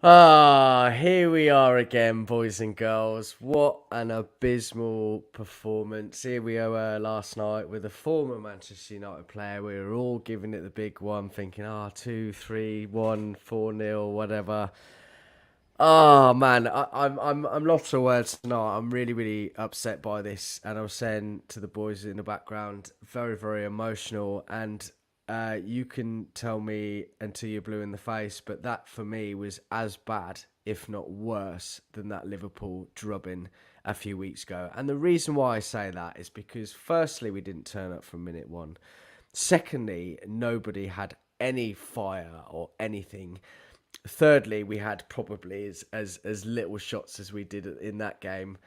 Here we are again, boys and girls. What an abysmal performance. Here we were last night with a former Manchester United player. We were all giving it the big one, thinking, 2, 3, 1, 4-0, whatever. Oh man, I'm lost for words tonight. I'm really, really upset by this. And I was saying to the boys in the background, very, very emotional. And you can tell me until you're blue in the face, but that for me was as bad, if not worse, than that Liverpool drubbing a few weeks ago. And the reason why I say that is because, firstly, we didn't turn up from minute one. Secondly, nobody had any fire or anything. Thirdly, we had probably as little shots as we did in that game,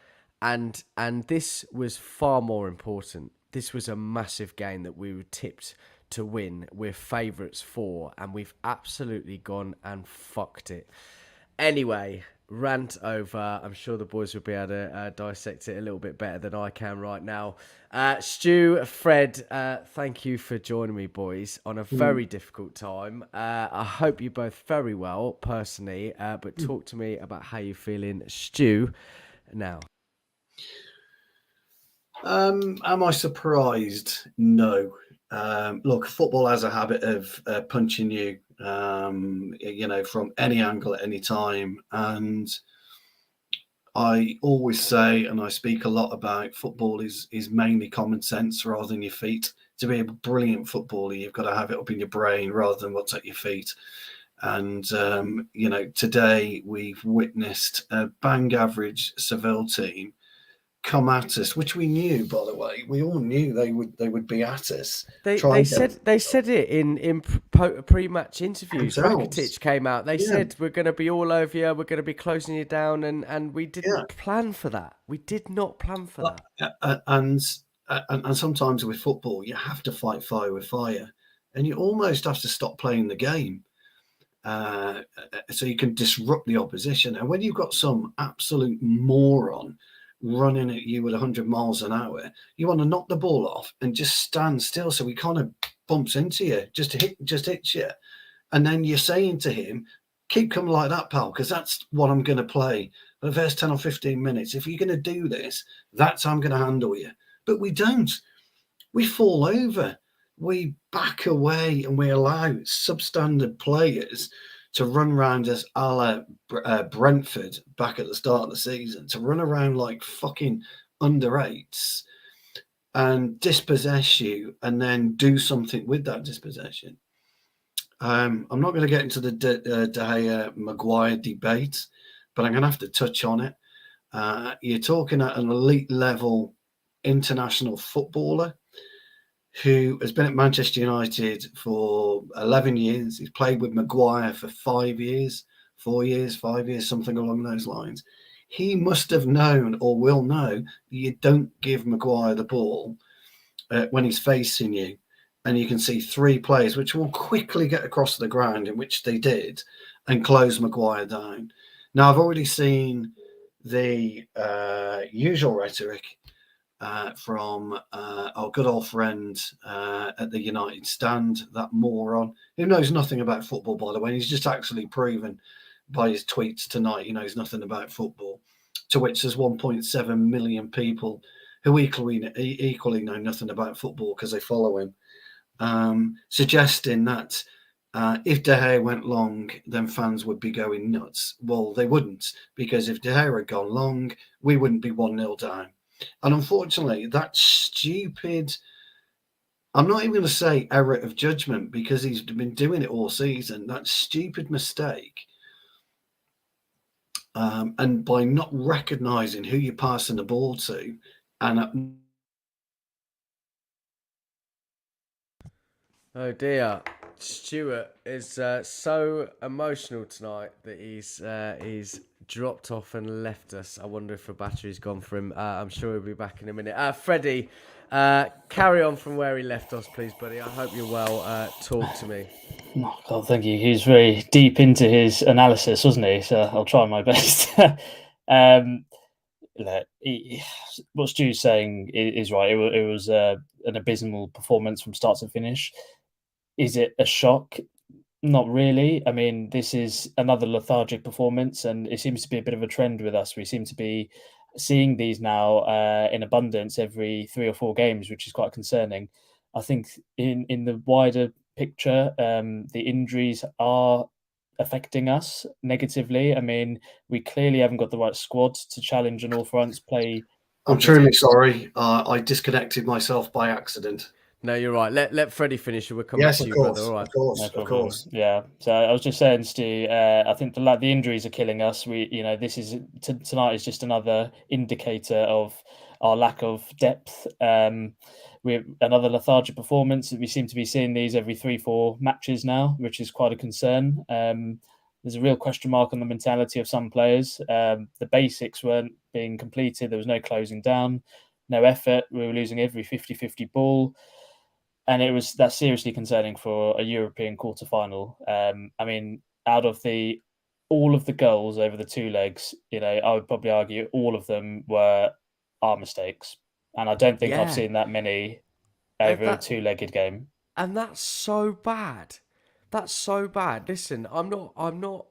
and this was far more important. This was a massive game that we were tipped to win. We're favourites for, and we've absolutely gone and fucked it. Anyway, rant over. I'm sure the boys will be able to dissect it a little bit better than I can right now. Stu, Fred, thank you for joining me, boys, on a very difficult time. I hope you're both very well, personally, but talk to me about how you're feeling. Stu, now. Am I surprised? No. Look, football has a habit of punching you, from any angle at any time. And I always say, and I speak a lot about, football is mainly common sense rather than your feet. To be a brilliant footballer, you've got to have it up in your brain rather than what's at your feet. And, today we've witnessed a bang average Seville team come at us, which we knew, by the way. We all knew they would be at us. They said it in pre-match interviews. Themselves. Rakitic came out. They said we're going to be all over you. We're going to be closing you down, and we didn't plan for that. We did not plan for that. And sometimes with football, you have to fight fire with fire, and you almost have to stop playing the game. So you can disrupt the opposition. And when you've got some absolute moron running at you at 100 miles an hour, you want to knock the ball off and just stand still so he kind of bumps into you, just hits you. And then you're saying to him, keep coming like that, pal, because that's what I'm going to play for the first 10 or 15 minutes. If you're going to do this, that's how I'm going to handle you. But we don't. We fall over. We back away and we allow substandard players to run around us a la Brentford back at the start of the season, to run around like fucking under eights and dispossess you and then do something with that dispossession. I'm not going to get into the De Gea Maguire debate, but I'm going to have to touch on it. You're talking at an elite level international footballer who has been at Manchester United for 11 years. He's played with Maguire for 5 years, 4 years, 5 years, something along those lines. He must have known or will know that you don't give Maguire the ball when he's facing you. And you can see three players which will quickly get across the ground, in which they did, and close Maguire down. Now, I've already seen the usual rhetoric from our good old friend at the United stand, that moron, who knows nothing about football, by the way. He's just actually proven by his tweets tonight he knows nothing about football, to which there's 1.7 million people who equally know nothing about football because they follow him, suggesting that if De Gea went long, then fans would be going nuts. Well, they wouldn't, because if De Gea had gone long, we wouldn't be 1-0 down. And unfortunately, that stupid, I'm not even going to say error of judgment, because he's been doing it all season, that stupid mistake, and by not recognising who you're passing the ball to, and Oh dear, Stuart is so emotional tonight that he's dropped off and left us. I wonder if the battery's gone for him. I'm sure he'll be back in a minute. Freddie, carry on from where he left us, please, buddy. I hope you're well. Talk to me. Oh, God, thank you. He's very deep into his analysis, wasn't he? So I'll try my best. What Stu's saying is right. It was an abysmal performance from start to finish. Is it a shock? Not really. I mean, this is another lethargic performance, and it seems to be a bit of a trend with us. We seem to be seeing these now in abundance every 3 or 4 games, which is quite concerning. I think in the wider picture, the injuries are affecting us negatively. I mean, we clearly haven't got the right squad to challenge on all fronts, play I'm truly competition. sorry. I disconnected myself by accident. No, you're right. Let Freddie finish and we'll come back Yes, to of you, brother. course, All right. of course, No of problem. course. Yeah. So I was just saying, Stu. I think the injuries are killing us. This is tonight is just another indicator of our lack of depth. We another lethargic performance. We seem to be seeing these every 3, 4 matches now, which is quite a concern. There's a real question mark on the mentality of some players. The basics weren't being completed. There was no closing down, no effort. We were losing every 50-50 ball, and that's seriously concerning for a European quarterfinal. I mean, out of all of the goals over the 2 legs, I would probably argue all of them were our mistakes, and I don't think I've Yeah. seen that many And over a that 2-legged game. and that's so bad. That's so bad. Listen, I'm not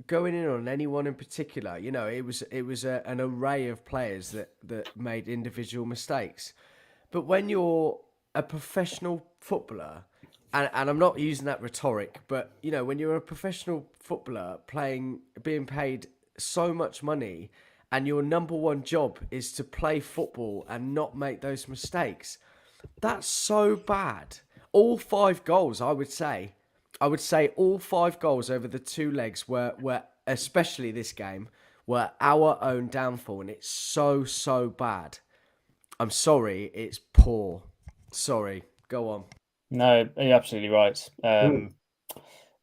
going in on anyone in particular. It was an array of players that made individual mistakes. But when you're a professional footballer, and I'm not using that rhetoric, but when you're a professional footballer being paid so much money, and your number one job is to play football and not make those mistakes, that's so bad. All 5 goals, I would say all 5 goals over the 2 legs were especially this game, were our own downfall, and it's so bad. I'm sorry, it's poor. Sorry, go on. No, you're absolutely right. Mm.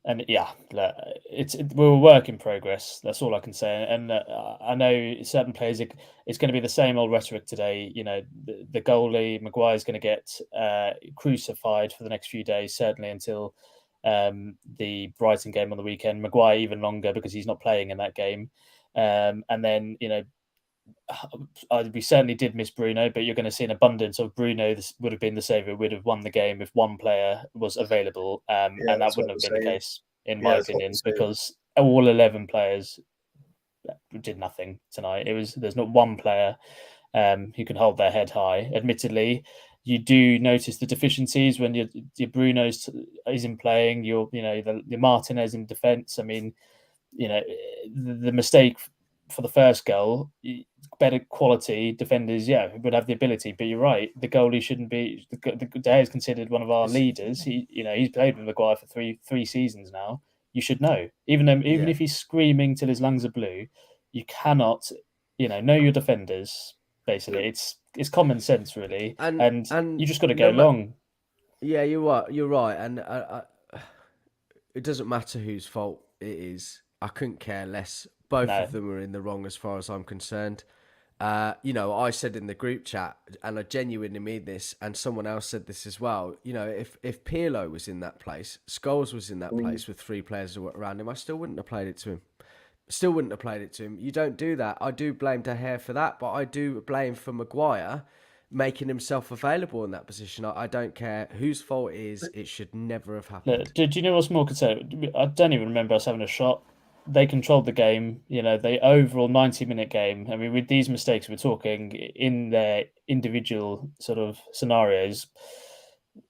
And yeah, we're a work in progress. That's all I can say. And I know certain players, it's going to be the same old rhetoric today. The goalie Maguire is going to get crucified for the next few days, certainly until the Brighton game on the weekend. Maguire even longer because he's not playing in that game. And then we certainly did miss Bruno, but you're going to see an abundance of Bruno. This would have been the saviour, would have won the game if one player was available, Yeah, and that that's what wouldn't have we're been the saying. case, in Yeah, my that's what opinion, we're saying. because all 11 players did nothing tonight. There's not one player who can hold their head high. Admittedly, you do notice the deficiencies when your Bruno's isn't playing. Your Martinez in defence. I mean, the mistake for the first goal, better quality defenders, yeah, would have the ability. But you're right, the goalie shouldn't be. The Day is considered one of our Is leaders. He's played with Maguire for three seasons now. You should know, even yeah, if he's screaming till his lungs are blue, you cannot, know your defenders. Basically, it's common sense, really, and and and you just got to go no matter. long. Yeah, you're right, and it doesn't matter whose fault it is. I couldn't care less. Both of No, them are in the wrong as far as I'm concerned. I said in the group chat, and I genuinely mean this, and someone else said this as well. If Pirlo was in that place, Scholes was in that Mm. place with 3 players around him, I still wouldn't have played it to him. Still wouldn't have played it to him. You don't do that. I do blame De Gea for that, but I do blame for Maguire making himself available in that position. I don't care whose fault it is. It should never have happened. look, do you know what's more concerning? I don't even remember us having a shot. They controlled the game. The overall 90-minute game. I mean, with these mistakes, we're talking in their individual sort of scenarios,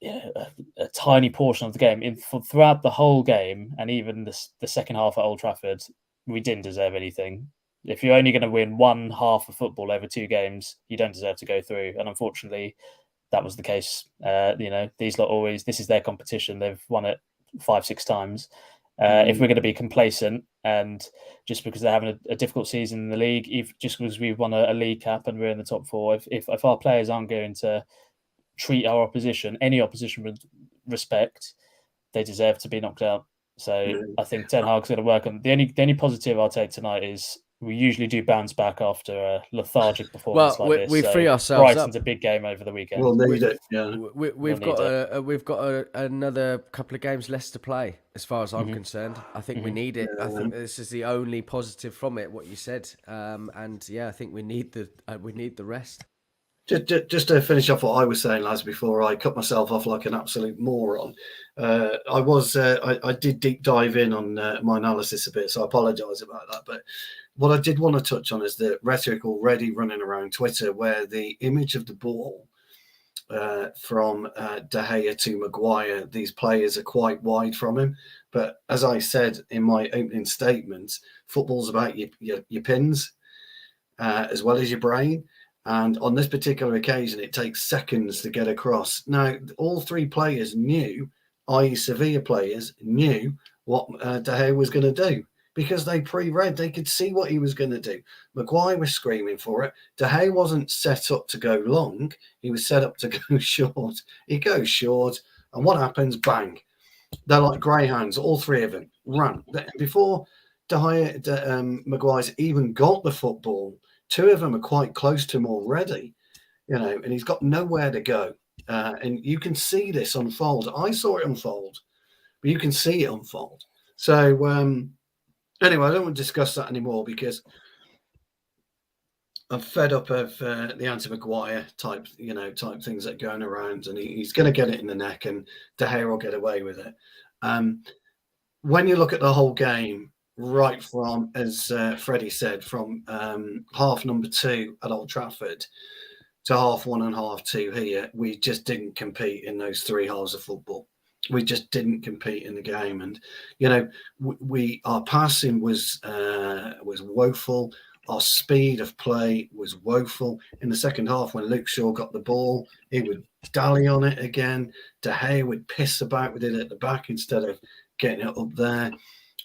a tiny portion of the game. Throughout the whole game, and even the second half at Old Trafford, we didn't deserve anything. If you're only going to win one half of football over 2 games, you don't deserve to go through. And unfortunately, that was the case. These lot always, this is their competition. They've won it 5, 6 times. If Mm. we're going to be complacent and just because they're having a difficult season in the league, just because we've won a league cap and we're in the top 4, if our players aren't going to treat any opposition with respect, they deserve to be knocked out. So No. I think Ten Hag's going to work on the only positive I'll take tonight is we usually do bounce back after a lethargic performance Well, like we, this. we So free ourselves Brighton's up. a big game over the weekend. We'll We, need it. Yeah. We'll we've got need it. another couple of games less to play, as far as I'm Hmm. concerned. I think we Hmm. need it. I Yeah. think this is the only positive from it. What you said, and yeah, I think we need the rest. Just to finish off what I was saying, lads, before I cut myself off like an absolute moron, I did deep dive in on my analysis a bit, so I apologise about that. But what I did want to touch on is the rhetoric already running around Twitter, where the image of the ball from De Gea to Maguire, these players are quite wide from him. But as I said in my opening statement, football's about your pins as well as your brain. And on this particular occasion, it takes seconds to get across. Now, all three players knew, i.e. Sevilla players, knew what De Gea was going to do because they pre-read. They could see what he was going to do. Maguire was screaming for it. De Gea wasn't set up to go long. He was set up to go short. He goes short. And what happens? Bang. They're like greyhounds, all three of them ran. Before De Gea, Maguire's even got the football, two of them are quite close to him already, and he's got nowhere to go. And you can see this unfold. I saw it unfold, but you can see it unfold. So anyway, I don't want to discuss that anymore because I'm fed up of the anti-Maguire type things that are going around, and he's going to get it in the neck, and De Gea will get away with it. When you look at the whole game, right from, as Freddie said, from half number 2 at Old Trafford to half 1 and half 2 here, we just didn't compete in those 3 halves of football. We just didn't compete in the game, and our passing was woeful. Our speed of play was woeful. In the second half, when Luke Shaw got the ball, he would dally on it again. De Gea would piss about with it at the back instead of getting it up there.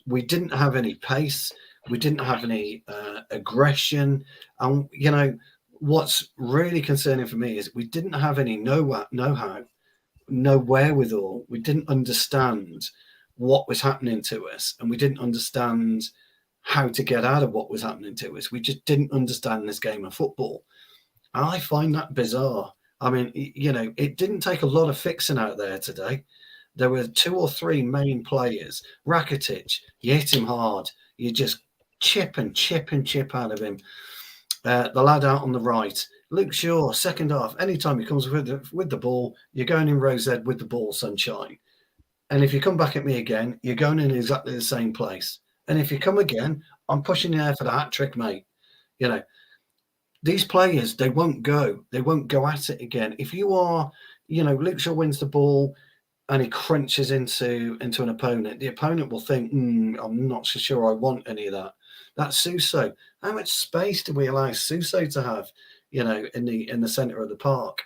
We didn't have any pace. We didn't have any aggression. And, what's really concerning for me is we didn't have any know-how, no wherewithal. We didn't understand what was happening to us, and we didn't understand how to get out of what was happening to us. We just didn't understand this game of football. And I find that bizarre. I mean, it didn't take a lot of fixing out there today. There were 2 or 3 main players. Rakitic, you hit him hard. You just chip out of him. The lad out on the right, Luke Shaw, second half, anytime he comes with the ball, you're going in row Z with the ball, sunshine. And if you come back at me again, you're going in exactly the same place. And if you come again, I'm pushing you there for the hat trick, mate. These players, they won't go. They won't go at it again. If you are, Luke Shaw wins the ball and he crunches into an opponent, the opponent will think, I'm not so sure I want any of that. That's Suso. How much space do we allow Suso to have, in the centre of the park?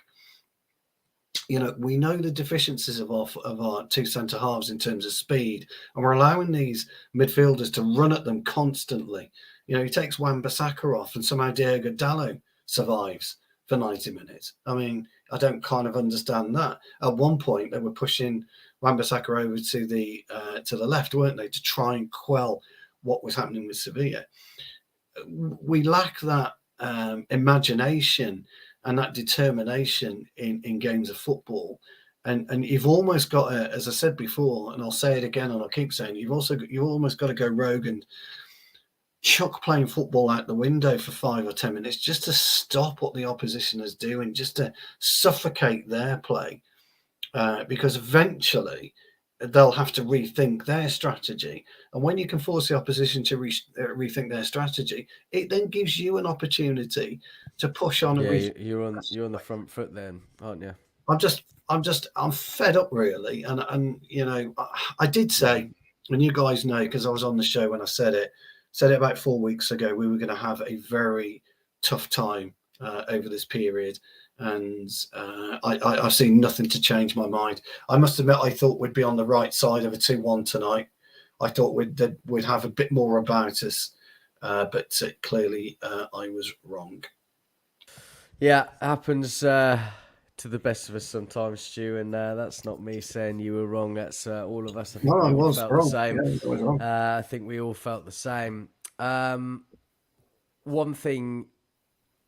We know the deficiencies of our 2 centre halves in terms of speed, and we're allowing these midfielders to run at them constantly. He takes Wan-Bissaka off, and somehow Diogo Dalot survives for 90 minutes. I mean, I don't kind of understand that. At one point, they were pushing Wan-Bissaka over to the left, weren't they, to try and quell what was happening with Sevilla. We lack that imagination and that determination in games of football, and you've almost got to, as I said before, and I'll say it again, and I'll keep saying it, you've almost got to go rogue and chuck playing football out the window for 5 or 10 minutes just to stop what the opposition is doing, just to suffocate their play, because eventually they'll have to rethink their strategy. And when you can force the opposition to rethink their strategy, it then gives you an opportunity to push on. Yeah, you're on the front foot then, aren't you? I'm fed up, really. And I did say, and you guys know, because I was on the show when I said it about 4 weeks ago, we were going to have a very tough time over this period. And I've seen nothing to change my mind. I must admit, I thought we'd be on the right side of a 2-1 tonight. I thought we'd have a bit more about us, but clearly I was wrong. Yeah, happens to the best of us sometimes, Stu, and that's not me saying you were wrong. That's all of us. I think we all felt the same. I think we all felt the same. One thing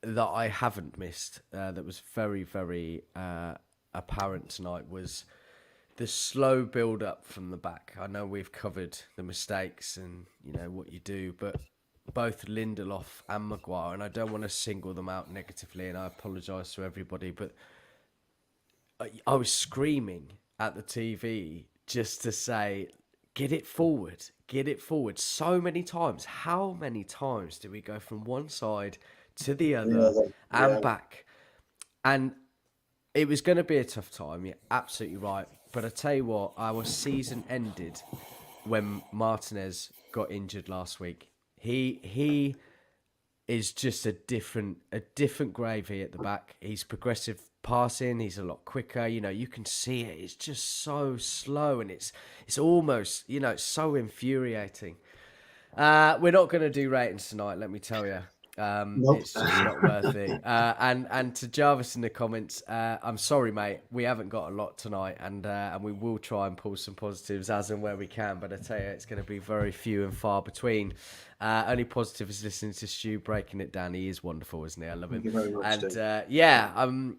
that I haven't missed that was very, very apparent tonight was the slow build up from the back. I know we've covered the mistakes and what you do, but both Lindelof and Maguire, and I don't want to single them out negatively, and I apologise to everybody, but I was screaming at the TV just to say, get it forward, get it forward. So many times. How many times do we go from one side to the other and back? And it was going to be a tough time. You're absolutely right. But I tell you what, our season ended when Martinez got injured last week. He is just a different gravy at the back. He's progressive passing. He's a lot quicker. You know, you can see it. It's just so slow, and it's almost, you know, it's so infuriating. We're not going to do ratings tonight, let me tell you. Nope. It's just not worth it. And to Jarvis in the comments, I'm sorry, mate. We haven't got a lot tonight, and we will try and pull some positives as and where we can. But I tell you, it's going to be very few and far between. Only positive is listening to Stu breaking it down. He is wonderful, isn't he? I love him. Thank you very much, and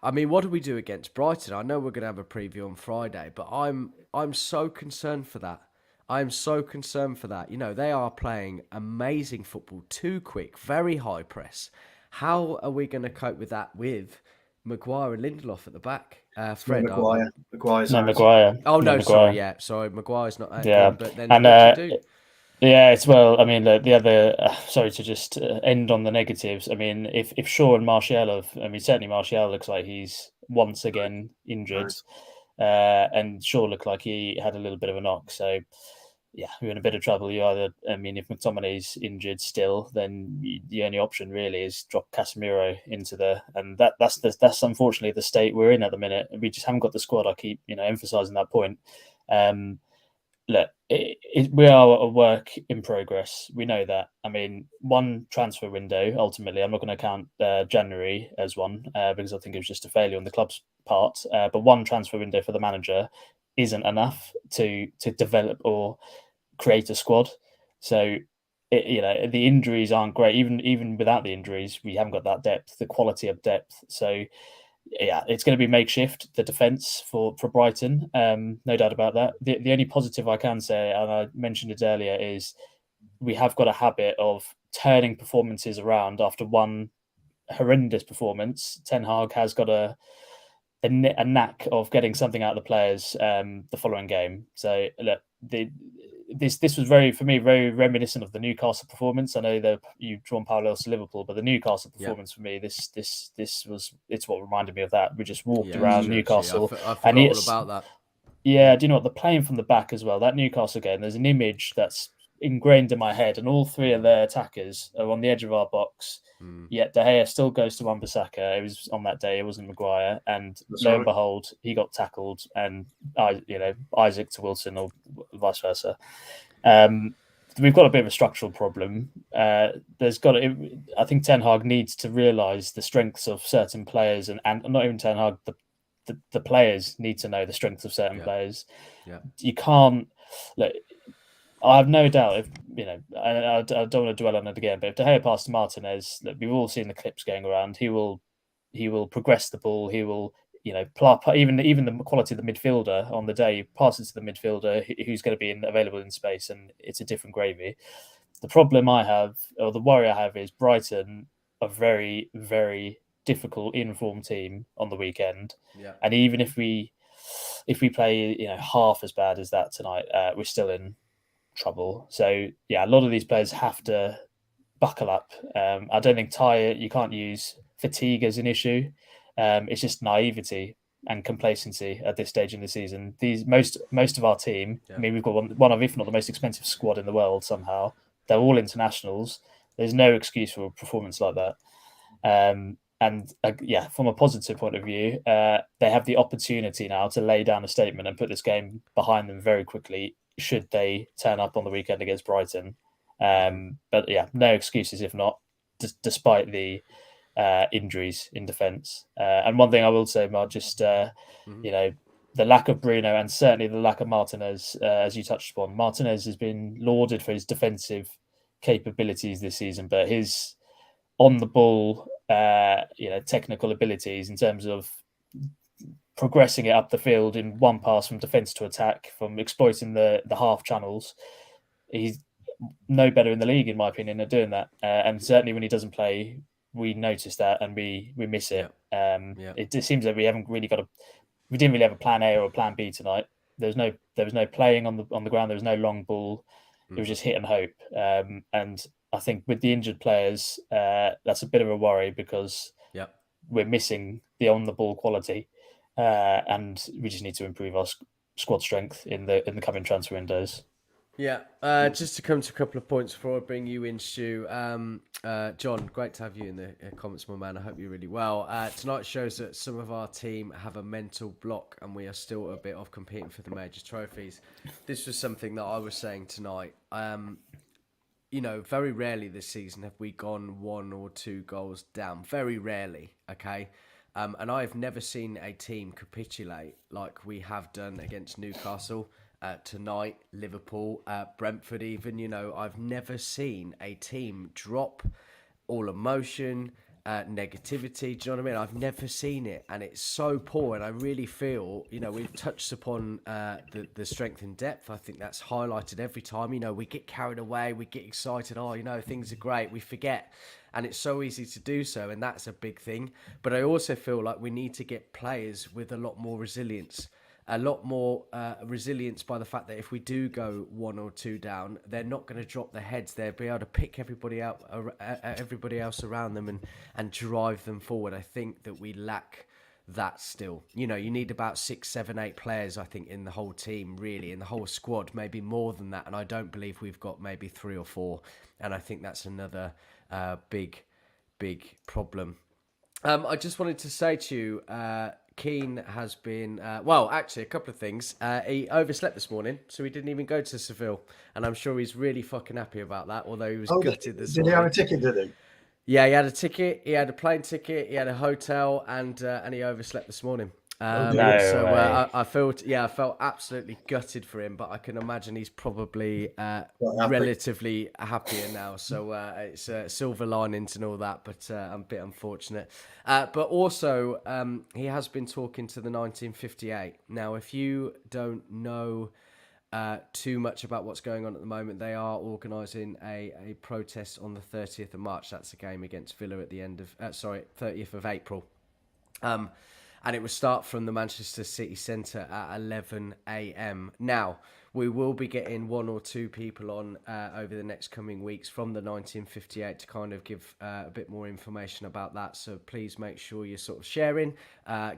I mean, what do we do against Brighton? I know we're going to have a preview on Friday, but I'm so concerned for that. I'm so concerned for that. You know, they are playing amazing football, too quick, very high press. How are we going to cope with that with Maguire and Lindelof at the back? Fred, Maguire's No, out. Maguire. Oh, no, Maguire. sorry, yeah. Sorry, Maguire's not out Yeah. again, but then And, what do you do? Yeah, it's well. I mean, the other. Sorry to just end on the negatives. I mean, if Shaw and Martial have, I mean, certainly Martial looks like he's once again injured, and Shaw looked like he had a little bit of a knock. So, yeah, you're in a bit of trouble. You either, I mean, if McTominay's injured still, then the only option really is drop Casemiro into and that's unfortunately the state we're in at the minute. We just haven't got the squad. I keep emphasising that point. Look, we are a work in progress. We know that. I mean, one transfer window, ultimately, I'm not going to count January as one because I think it was just a failure on the club's part. But one transfer window for the manager isn't enough to develop or create a squad. So, the injuries aren't great. Even without the injuries, we haven't got that depth, the quality of depth. So, yeah, it's going to be makeshift, the defence for Brighton. No doubt about that. The only positive I can say, and I mentioned it earlier, is we have got a habit of turning performances around after one horrendous performance. Ten Hag has got a knack of getting something out of the players the following game. So look, this was very reminiscent of the Newcastle performance. I know that you've drawn parallels to Liverpool, but the Newcastle performance for me, it's what reminded me of that. We just walked around Newcastle. I forgot all about that. Yeah, do you know what? They're playing from the back as well. That Newcastle game, there's an image that's ingrained in my head, and all three of their attackers are on the edge of our box. Yet De Gea still goes to Wan-Bissaka. It was on that day. It wasn't Maguire, and lo and behold, he got tackled, and Isaac to Wilson or vice versa. We've got a bit of a structural problem. I think Ten Hag needs to realise the strengths of certain players, and not even Ten Hag. The players need to know the strengths of certain players. Yeah. You can't look. I have no doubt if I don't want to dwell on it again, but if De Gea passes to Martinez, look, we've all seen the clips going around. He will progress the ball. He will even the quality of the midfielder on the day, passes to the midfielder who's going to be available in space, and it's a different gravy. The problem I have, or the worry I have, is Brighton are very, very difficult informed team on the weekend. Yeah. And even if we play half as bad as that tonight, we're still in trouble. So yeah, a lot of these players have to buckle up. I don't think you can't use fatigue as an issue. It's just naivety and complacency at this stage in the season. Most of our team, I mean, we've got one of, if not the most expensive squad in the world somehow. They're all internationals. There's no excuse for a performance like that. From a positive point of view, they have the opportunity now to lay down a statement and put this game behind them very quickly should they turn up on the weekend against Brighton. But yeah, no excuses if not, despite the injuries in defence. And one thing I will say, Marc, just the lack of Bruno and certainly the lack of Martinez, as you touched upon. Martinez has been lauded for his defensive capabilities this season, but his on the ball, technical abilities in terms of progressing it up the field in one pass from defence to attack, from exploiting the half channels. no better in the league, in my opinion, at doing that. And certainly when he doesn't play, we notice that and we miss it. It just seems that we haven't really we didn't really have a plan A or a plan B tonight. There was no playing on the ground. There was no long ball. It was just hit and hope. And I think with the injured players, that's a bit of a worry because we're missing the on the ball quality, and we just need to improve our squad strength in the coming transfer windows. Yeah, just to come to a couple of points before I bring you in, Stu. John, great to have you in the comments, my man. I hope you're really well. Tonight shows that some of our team have a mental block and we are still a bit off competing for the major trophies. This was something that I was saying tonight. Very rarely this season have we gone 1 or 2 goals down. Very rarely, okay? And I've never seen a team capitulate like we have done against Newcastle. Tonight, Liverpool, Brentford even, I've never seen a team drop all emotion, negativity, do you know what I mean? I've never seen it, and it's so poor, and I really feel, we've touched upon the strength and depth. I think that's highlighted every time, we get carried away, we get excited, things are great, we forget, and it's so easy to do so, and that's a big thing. But I also feel like we need to get players with a lot more resilience by the fact that if we do go 1 or 2 down, they're not going to drop their heads. They'll be able to pick everybody else around them and drive them forward. I think that we lack that still. You need about 6, 7, 8 players, I think, in the whole team, really, in the whole squad, maybe more than that. And I don't believe we've got maybe 3 or 4. And I think that's another big problem. I just wanted to say to you, Keane has been, actually a couple of things. He overslept this morning, so he didn't even go to Seville. And I'm sure he's really fucking happy about that, although he was gutted this morning. Did he have a ticket, did he? Yeah, he had a ticket, he had a plane ticket, he had a hotel, and he overslept this morning. I felt absolutely gutted for him, but I can imagine he's probably relatively happier now. So it's silver linings and all that, but I'm a bit unfortunate. But also, he has been talking to the 1958. Now, if you don't know too much about what's going on at the moment, they are organising a protest on the 30th of March. That's a game against Villa at the end of 30th of April. And it will start from the Manchester City Centre at 11 a.m. Now, we will be getting 1 or 2 people on over the next coming weeks from the 1958 to kind of give a bit more information about that. So please make sure you're sort of sharing,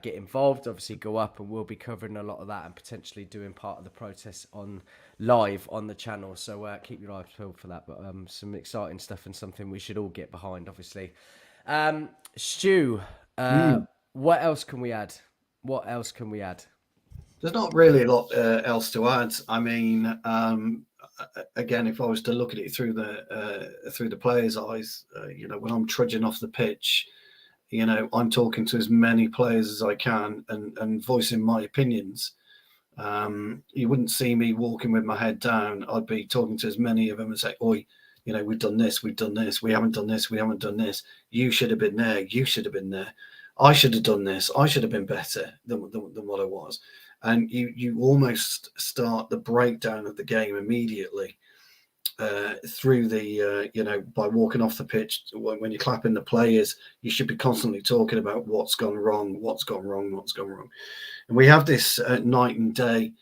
get involved, obviously go up, and we'll be covering a lot of that and potentially doing part of the protest on live on the channel. So keep your eyes peeled for that. But some exciting stuff and something we should all get behind, obviously. Stu, what else can we add? There's not really a lot else to add. I mean, again, if I was to look at it through the players' eyes, when I'm trudging off the pitch, I'm talking to as many players as I can and voicing my opinions. You wouldn't see me walking with my head down. I'd be talking to as many of them and say, "Oi, we've done this, we haven't done this, we haven't done this. You should have been there. You should have been there. I should have done this. I should have been better than what I was." And you almost start the breakdown of the game immediately through the, by walking off the pitch. When you're clapping the players, you should be constantly talking about what's gone wrong. And we have this night and day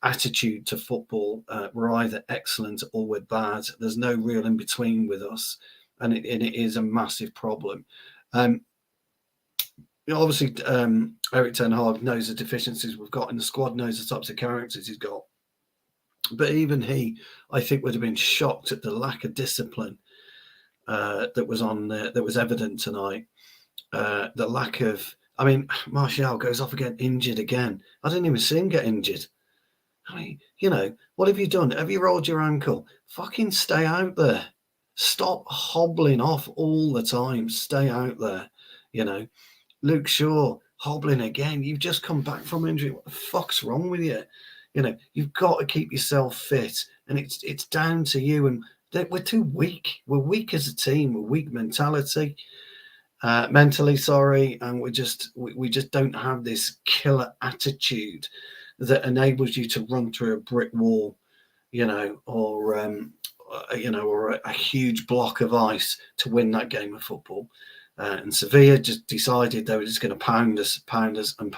attitude to football. We're either excellent or we're bad. There's no real in between with us. And it is a massive problem. Obviously, Erik ten Hag knows the deficiencies we've got in the squad, knows the types of characters he's got. But even he, I think, would have been shocked at the lack of discipline that was evident tonight. The lack of, Martial goes off again, injured again. I didn't even see him get injured. What have you done? Have you rolled your ankle? Fucking stay out there. Stop hobbling off all the time. Stay out there, Luke Shaw hobbling again. You've just come back from injury. What the fuck's wrong with you? You've got to keep yourself fit, and it's down to you. And we're too weak. We're weak as a team. We're weak mentally, and we just don't have this killer attitude that enables you to run through a brick wall, or or a huge block of ice to win that game of football. And Sevilla just decided they were just going to pound us, and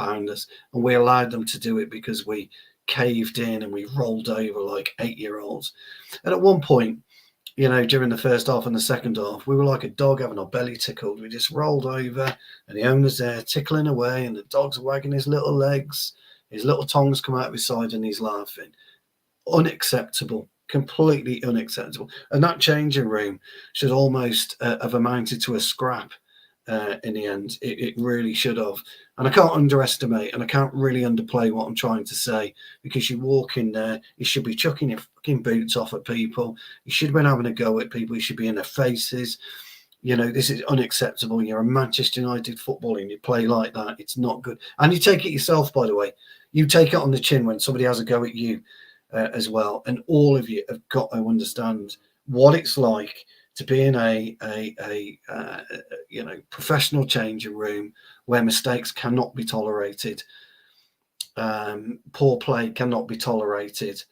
we allowed them to do it because we caved in and we rolled over like 8-year-olds. And at one point, during the first half and the second half, we were like a dog having our belly tickled. We just rolled over, and the owner's there tickling away, and the dog's wagging his little legs, his little tongues come out of his side, and he's laughing. Unacceptable. Completely unacceptable. And that changing room should almost have amounted to a scrap in the end. It really should have. And I can't underestimate and I can't really underplay what I'm trying to say, because you walk in there, you should be chucking your fucking boots off at people. You should have been having a go at people. You should be in their faces. This is unacceptable. You're a Manchester United footballer and you play like that. It's not good. And you take it yourself, by the way. You take it on the chin when somebody has a go at you. As well, and all of you have got to understand what it's like to be in a professional changing room where mistakes cannot be tolerated, poor play cannot be tolerated,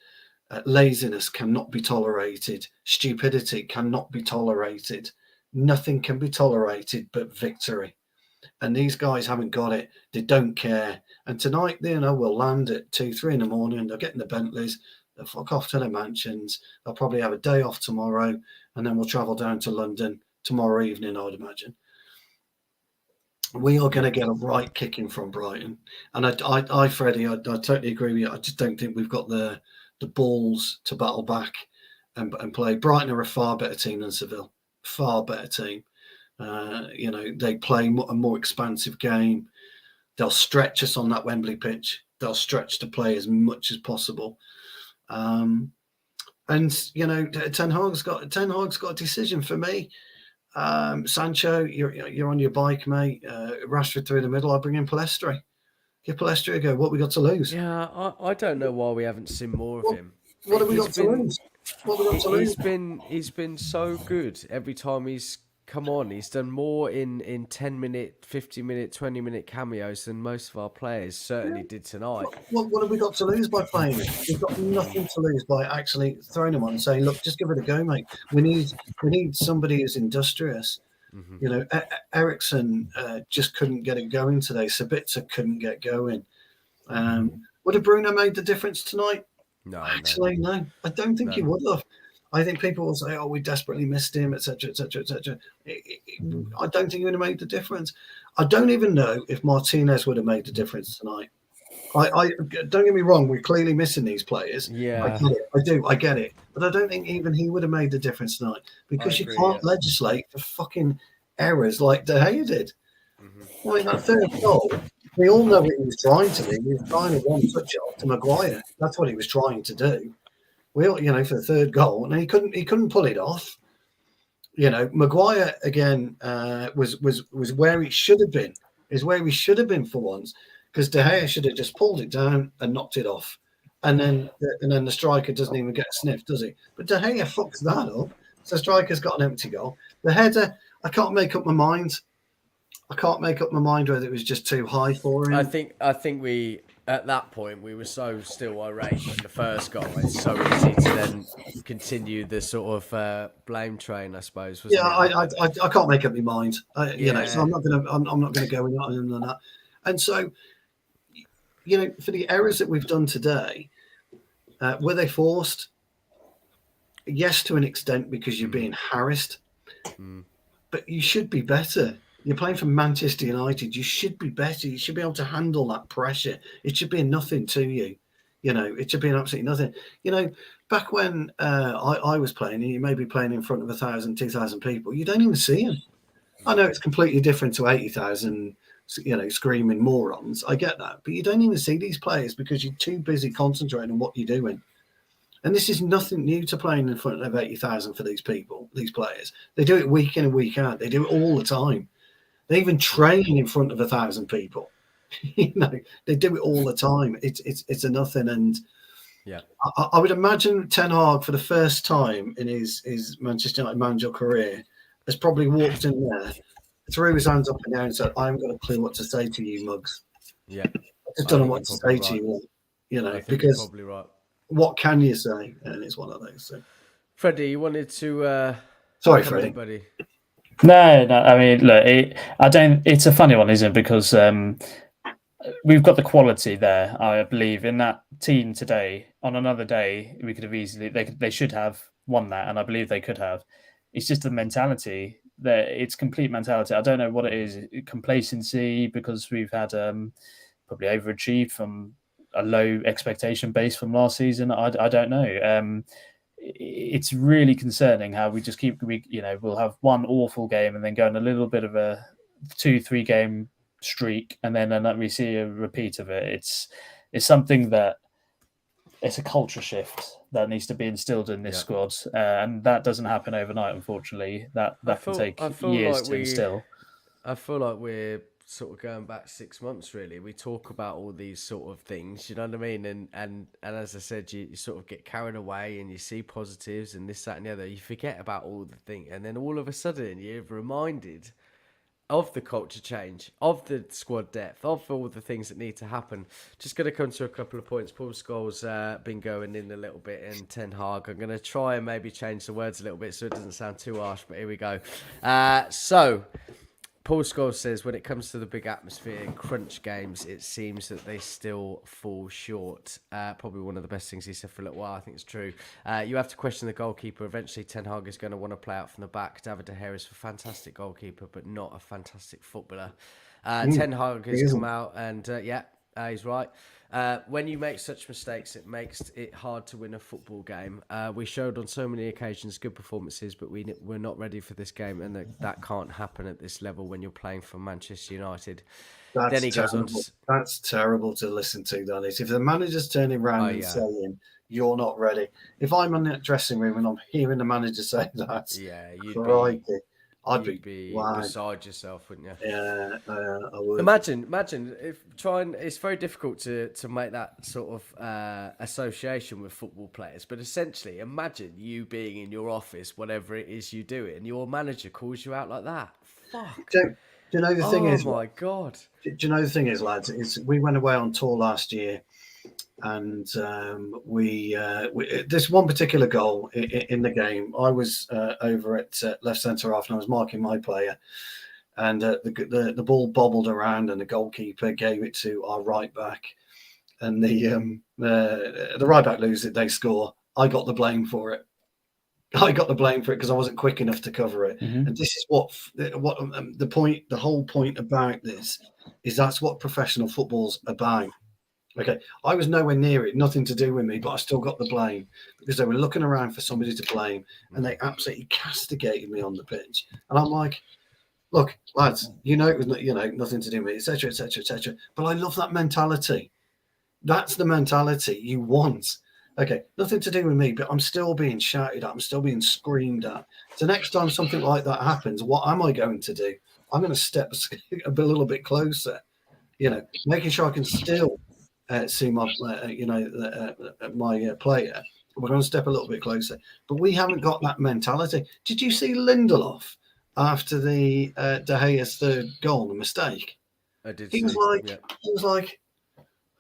laziness cannot be tolerated, stupidity cannot be tolerated. Nothing can be tolerated but victory. And these guys haven't got it. They don't care. And tonight, we'll land at 2-3 in the morning. They'll get in the Bentleys. They'll fuck off to their mansions. They'll probably have a day off tomorrow. And then we'll travel down to London tomorrow evening, I would imagine. We are going to get a right kicking from Brighton. And I Freddie, I totally agree with you. I just don't think we've got the balls to battle back and play. Brighton are a far better team than Seville. Far better team. They play a more expansive game. They'll stretch us on that Wembley pitch. They'll stretch to play as much as possible. And Ten Hag's got a decision for me. Sancho, you're on your bike, mate. Rashford through the middle. I bring in Palestri. Give Palestri a go. What we got to lose? Yeah, I don't know why we haven't seen more of him. What have we got to lose? What have we got to lose? He's been so good every time he's come on. He's done more in 10-minute, 50-minute, 20-minute cameos than most of our players certainly did tonight. What have we got to lose by playing him? We've got nothing to lose by actually throwing him on and saying, look, just give it a go, mate. We need somebody who's industrious. Mm-hmm. Ericsson just couldn't get it going today. Sabitzer couldn't get going. Would have Bruno made the difference tonight? No. I don't think he would have. I think people will say, "Oh, we desperately missed him," etc., etc., etc. I don't think he would have made the difference. I don't even know if Martinez would have made the difference tonight. I don't get me wrong, we're clearly missing these players. Yeah, I get it, but I don't think even he would have made the difference tonight, because you can't legislate for fucking errors like De Gea did. Mm-hmm. I mean, that third goal, we all know what he was trying to do. He was trying to one touch it off to Maguire. That's what he was trying to do. For the third goal, and he couldn't pull it off. Maguire again was where he should have been. Is where he should have been for once, because De Gea should have just pulled it down and knocked it off, and then the striker doesn't even get a sniff, does he? But De Gea fucks that up. So striker's got an empty goal. The header, I can't make up my mind. Whether it was just too high for him. I think we, at that point, we were so still irate from the first goal. It's so easy to then continue the sort of blame train, I suppose. I can't make up my mind. So I'm not gonna go in other than that. And so, for the errors that we've done today, were they forced? Yes, to an extent, because you're being harassed. But you should be better. You're playing for Manchester United. You should be better. You should be able to handle that pressure. It should be nothing to you. It should be an absolutely nothing. Back when I was playing, and you may be playing in front of 1,000, 2,000 people, you don't even see them. I know it's completely different to 80,000, screaming morons. I get that. But you don't even see these players because you're too busy concentrating on what you're doing. And this is nothing new to playing in front of 80,000 for these people, these players. They do it week in and week out. They do it all the time. They even train in front of 1,000 people. They do it all the time. It's a nothing. And yeah, I would imagine Ten Hag, for the first time in his Manchester United manager career, has probably walked in there, threw his hands up and down and said, "I haven't got a clue what to say to you, mugs." Yeah, I just don't know what to say to you. Because probably right. What can you say? And it's one of those. So. Freddie, you wanted to Sorry, come in, Freddie. buddy. No. I mean, look, I don't. It's a funny one, isn't it? Because we've got the quality there. I believe in that team today. On another day, we could have easily. They should have won that, and I believe they could have. It's just the mentality. It's complete mentality. I don't know what it is. Complacency because we've had probably overachieved from a low expectation base from last season. I don't know. It's really concerning how we just we'll have one awful game and then go on a little bit of a 2-3 game streak and then we see a repeat of it. It's something that it's a culture shift that needs to be instilled in this squad, and that doesn't happen overnight. Unfortunately, that can take years to instill. I feel like we're sort of going back 6 months. Really, we talk about all these sort of things. You know what I mean? And as I said, you sort of get carried away and you see positives and this, that, and the other. You forget about all the things, and then all of a sudden you're reminded of the culture change, of the squad depth, of all the things that need to happen. Just going to come to a couple of points. Paul Scholes been going in a little bit, and Ten Hag. I'm going to try and maybe change the words a little bit so it doesn't sound too harsh, but here we go. So, Paul Scholes says, when it comes to the big atmosphere and crunch games, it seems that they still fall short. Probably one of the best things he said for a little while. I think it's true. You have to question the goalkeeper. Eventually, Ten Hag is going to want to play out from the back. David De Gea is a fantastic goalkeeper, but not a fantastic footballer. Ten Hag has come out and, he's right. When you make such mistakes, it makes it hard to win a football game. We showed on so many occasions good performances, but we're not ready for this game, and that can't happen at this level when you're playing for Manchester United. Then he goes on to... That's terrible to listen to, that is. If the manager's turning around and saying, you're not ready. If I'm in that dressing room and I'm hearing the manager say that, I'd be beside yourself, wouldn't you? Yeah, I would. Imagine if it's very difficult to make that sort of association with football players, but essentially imagine you being in your office, whatever it is you do, and your manager calls you out like that. Fuck. Do you know the thing is? Oh my God. Do you know the thing is, lads? We went away on tour last year, and we this one particular goal in the game. I was over at left centre half, and I was marking my player, and the ball bobbled around, and the goalkeeper gave it to our right back, and the right back lose it. They score. I got the blame for it. Because I wasn't quick enough to cover it. Mm-hmm. And this is what the point. The whole point about this is that's what professional football's about. Okay, I was nowhere near it, nothing to do with me, but I still got the blame because they were looking around for somebody to blame, and they absolutely castigated me on the pitch. And I'm like, look, lads, it was nothing to do with me, etc., etc., etc. But I love that mentality. That's the mentality you want. Okay, nothing to do with me, but I'm still being shouted at. I'm still being screamed at. So next time something like that happens, what am I going to do? I'm going to step a little bit closer, making sure I can still see my, my player. We're going to step a little bit closer, but we haven't got that mentality. Did you see Lindelof after the De Gea's third goal, the mistake? I did. He was like,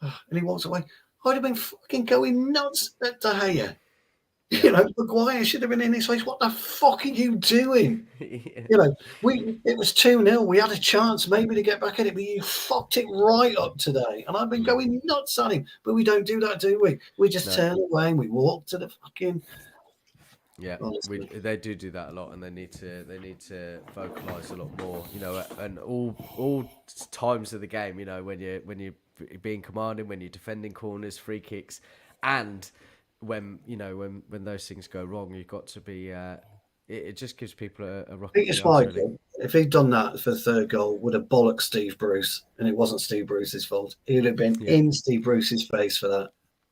and he walks away. I'd have been fucking going nuts at De Gea. Maguire should have been in his face. What the fuck are you doing? It was 2-0. We had a chance maybe to get back in it, but you fucked it right up today. And I've been going nuts at him. But we don't do that, do we? We just turn away and we walk to the fucking... Yeah, they do that a lot, and they need to vocalize a lot more. And all times of the game. When you're being commanding, when you're defending corners, free kicks, and when those things go wrong, you've got to be. It just gives people a rocket. Peter Schmeichel, if he'd done that for the third goal, would have bollocked Steve Bruce, and it wasn't Steve Bruce's fault. He'd have been in Steve Bruce's face for that.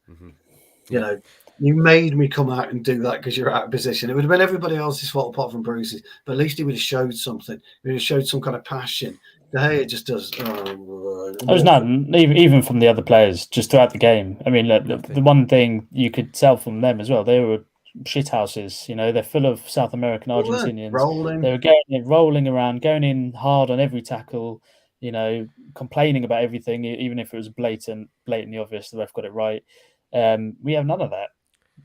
Mm-hmm. You made me come out and do that because you're out of position. It would have been everybody else's fault apart from Bruce's, but at least he would have showed something. He would have showed some kind of passion. Hey, it just does. There was none, even from the other players, just throughout the game. I mean, the one thing you could tell from them as well, they were shithouses. They're full of South American Argentinians. They were rolling around, going in hard on every tackle. Complaining about everything, even if it was blatantly obvious. The ref got it right. We have none of that.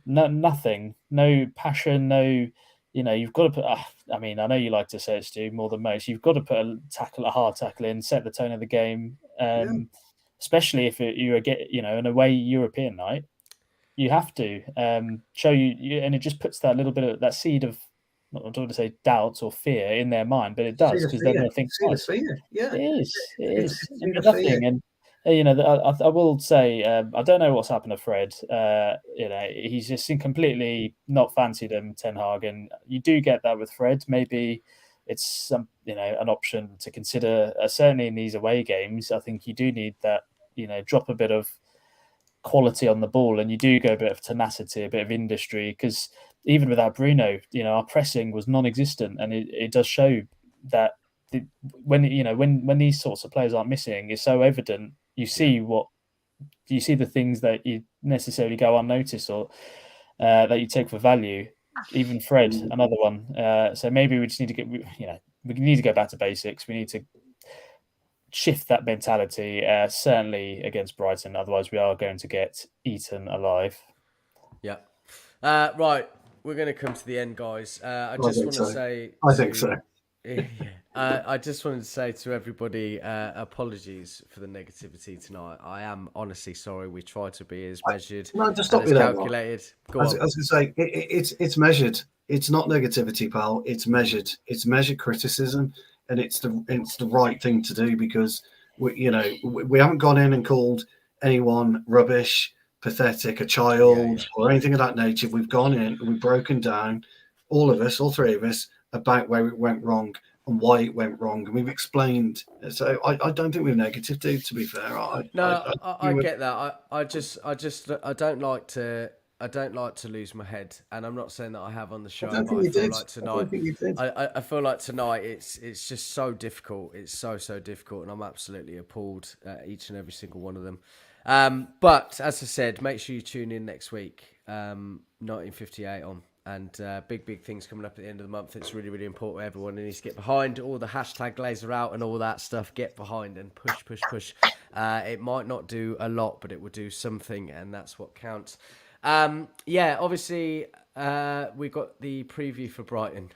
nothing, no passion, no. You've got to put. I mean, I know you like to say it, Stu, more than most. You've got to put a hard tackle in, set the tone of the game. Yeah. Especially if you're an away European night, you have to show and it just puts that little bit of that seed of, I don't want to say doubts or fear in their mind, but it does, because then they think See the twice. fear. Yeah. It is. It's And the nothing. fear. And I will say, I don't know what's happened to Fred. He's just completely not fancied him, Ten Hag, and you do get that with Fred. Maybe it's an option to consider. Certainly in these away games, I think you do need that. Drop a bit of quality on the ball, and you do go a bit of tenacity, a bit of industry, because even without Bruno, our pressing was non-existent, and it does show that when these sorts of players aren't missing, it's so evident. You see the things that you necessarily go unnoticed, or that you take for value. Even Fred, another one. So maybe we just need to we need to go back to basics. We need to shift that mentality, certainly against Brighton. Otherwise, we are going to get eaten alive. Yeah. Right. We're going to come to the end, guys. I just want to say... I think so. I just wanted to say to everybody, apologies for the negativity tonight. I am honestly sorry. We try to be as measured and as calculated. I was going to say, it's measured. It's not negativity, pal. It's measured. It's measured criticism, and it's the right thing to do, because we haven't gone in and called anyone rubbish, pathetic, a child, or anything of that nature. We've gone in and we've broken down, all three of us, about where it went wrong and why it went wrong, and we've explained. So I don't think we're negative, dude. To be fair, I get that. I don't like to lose my head, and I'm not saying that I have on the show. I feel like tonight it's just so difficult. It's so difficult, and I'm absolutely appalled at each and every single one of them. But as I said, make sure you tune in next week. 1958 on. And big things coming up at the end of the month. It's really, really important. Everyone needs to get behind. All the hashtag Glazer out and all that stuff. Get behind and push. It might not do a lot, but it will do something, and that's what counts. Obviously, we got the preview for Brighton.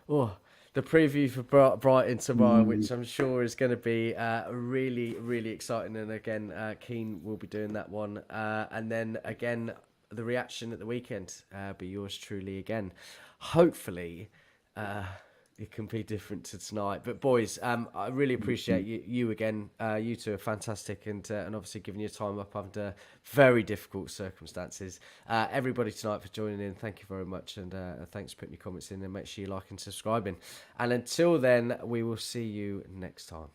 The preview for Brighton tomorrow, which I'm sure is going to be really, really exciting. And again, Keane will be doing that one. And then again, the reaction at the weekend, be yours truly again. Hopefully, it can be different to tonight. But boys, I really appreciate you again. You two are fantastic, and obviously giving your time up under very difficult circumstances. Everybody tonight for joining in, thank you very much, and thanks for putting your comments in, and make sure you like and subscribing. And until then, we will see you next time.